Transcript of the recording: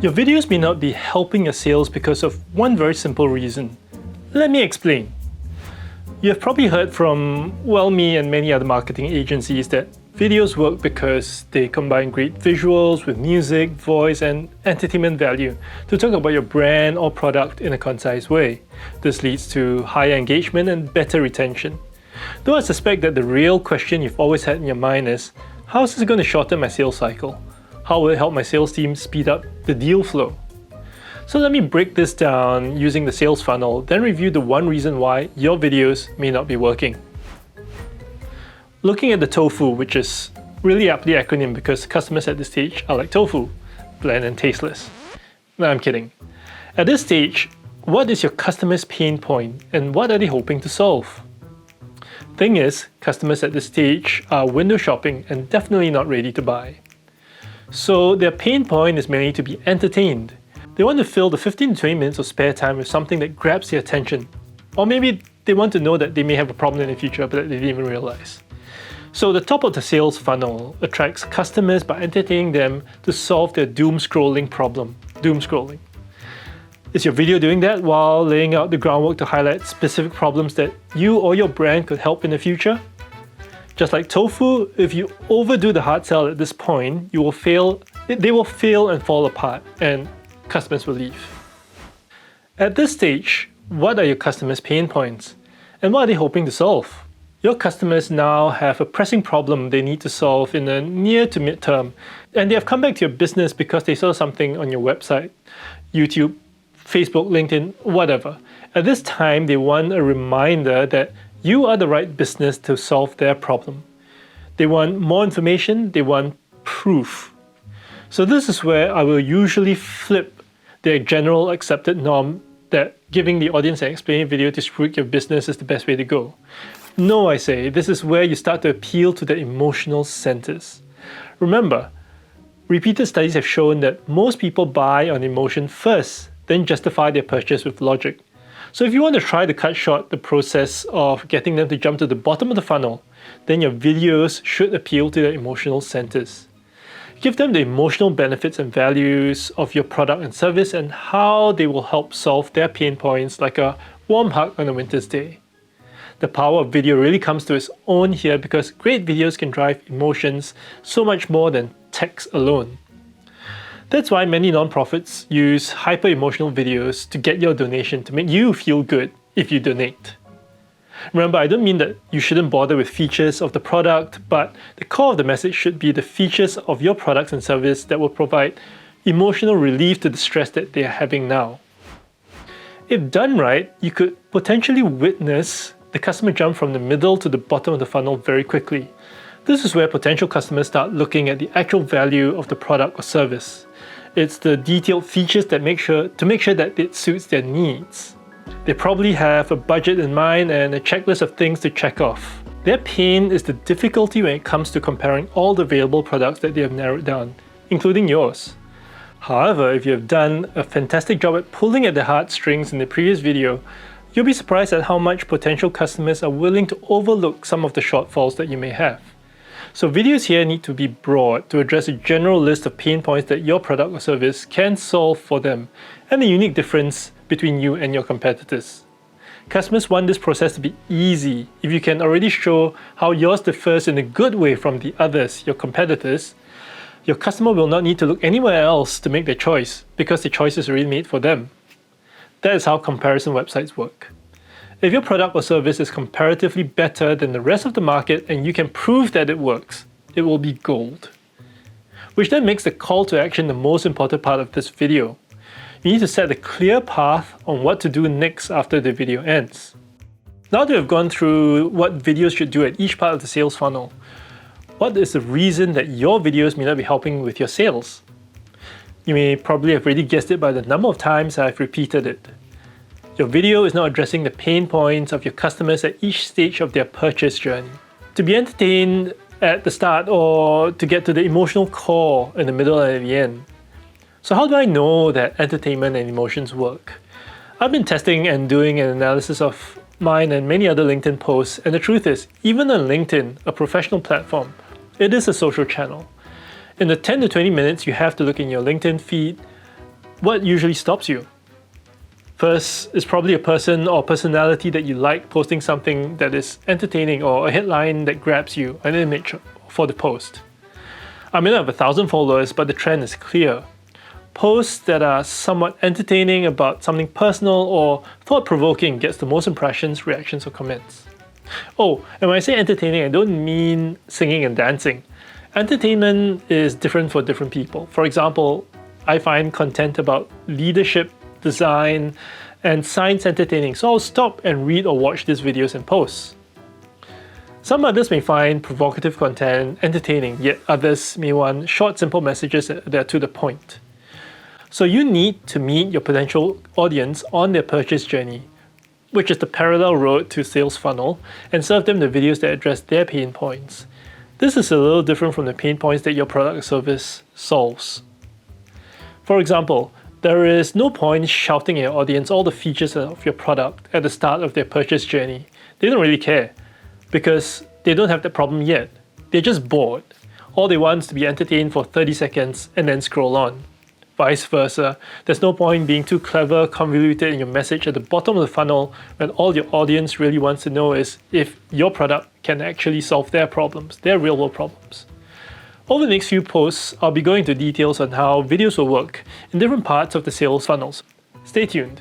Your videos may not be helping your sales because of one very simple reason. Let me explain. You have probably heard from, well, me and many other marketing agencies that videos work because they combine great visuals with music, voice, and entertainment value to talk about your brand or product in a concise way. This leads to higher engagement and better retention. Though I suspect that the real question you've always had in your mind is, how is this going to shorten my sales cycle? How will it help my sales team speed up the deal flow? So let me break this down using the sales funnel, then review the one reason why your videos may not be working. Looking at the TOFU, which is really aptly acronym because customers at this stage are like tofu, bland and tasteless. No, I'm kidding. At this stage, what is your customer's pain point and what are they hoping to solve? Thing is, customers at this stage are window shopping and definitely not ready to buy. So their pain point is mainly to be entertained. They want to fill the 15 to 20 minutes of spare time with something that grabs their attention. Or maybe they want to know that they may have a problem in the future but that they didn't even realize. So the top of the sales funnel attracts customers by entertaining them to solve their doom scrolling problem. Doom scrolling. Is your video doing that while laying out the groundwork to highlight specific problems that you or your brand could help in the future? Just like tofu, if you overdo the hard sell at this point, they will fail and fall apart, and customers will leave. At this stage, what are your customers' pain points? And what are they hoping to solve? Your customers now have a pressing problem they need to solve in the near to mid-term, and they have come back to your business because they saw something on your website, YouTube, Facebook, LinkedIn, whatever. At this time, they want a reminder that you are the right business to solve their problem. They want more information, they want proof. So this is where I will usually flip the general accepted norm that giving the audience an explaining video to spruik your business is the best way to go. No, I say, this is where you start to appeal to the emotional centers. Remember, repeated studies have shown that most people buy on emotion first, then justify their purchase with logic. So if you want to try to cut short the process of getting them to jump to the bottom of the funnel, then your videos should appeal to their emotional centers. Give them the emotional benefits and values of your product and service and how they will help solve their pain points like a warm hug on a winter's day. The power of video really comes to its own here because great videos can drive emotions so much more than text alone. That's why many nonprofits use hyper-emotional videos to get your donation to make you feel good if you donate. Remember, I don't mean that you shouldn't bother with features of the product, but the core of the message should be the features of your products and service that will provide emotional relief to the stress that they are having now. If done right, you could potentially witness the customer jump from the middle to the bottom of the funnel very quickly. This is where potential customers start looking at the actual value of the product or service. It's the detailed features that make sure that it suits their needs. They probably have a budget in mind and a checklist of things to check off. Their pain is the difficulty when it comes to comparing all the available products that they have narrowed down, including yours. However, if you have done a fantastic job at pulling at the heartstrings in the previous video, you'll be surprised at how much potential customers are willing to overlook some of the shortfalls that you may have. So videos here need to be broad to address a general list of pain points that your product or service can solve for them and the unique difference between you and your competitors. Customers want this process to be easy. If you can already show how yours differs in a good way from the others, your competitors, your customer will not need to look anywhere else to make their choice because the choice is already made for them. That is how comparison websites work. If your product or service is comparatively better than the rest of the market and you can prove that it works, it will be gold. Which then makes the call to action the most important part of this video. You need to set a clear path on what to do next after the video ends. Now that we've gone through what videos should do at each part of the sales funnel, what is the reason that your videos may not be helping with your sales? You may probably have already guessed it by the number of times I've repeated it. Your video is not addressing the pain points of your customers at each stage of their purchase journey. To be entertained at the start or to get to the emotional core in the middle and at the end. So how do I know that entertainment and emotions work? I've been testing and doing an analysis of mine and many other LinkedIn posts, and the truth is, even on LinkedIn, a professional platform, it is a social channel. In the 10 to 20 minutes you have to look in your LinkedIn feed, what usually stops you? First is probably a person or personality that you like posting something that is entertaining, or a headline that grabs you, an image for the post. I may not have 1,000 followers, but the trend is clear. Posts that are somewhat entertaining about something personal or thought-provoking gets the most impressions, reactions, or comments. Oh, and when I say entertaining, I don't mean singing and dancing. Entertainment is different for different people. For example, I find content about leadership, design, and science entertaining, so I'll stop and read or watch these videos and posts. Some others may find provocative content entertaining, yet others may want short, simple messages that are to the point. So you need to meet your potential audience on their purchase journey, which is the parallel road to sales funnel, and serve them the videos that address their pain points. This is a little different from the pain points that your product or service solves. For example, there is no point shouting at your audience all the features of your product at the start of their purchase journey. They don't really care because they don't have that problem yet. They're just bored. All they want is to be entertained for 30 seconds and then scroll on. Vice versa, there's no point being too clever, convoluted in your message at the bottom of the funnel when all your audience really wants to know is if your product can actually solve their problems, their real-world problems. Over the next few posts, I'll be going into details on how videos will work in different parts of the sales funnels. Stay tuned.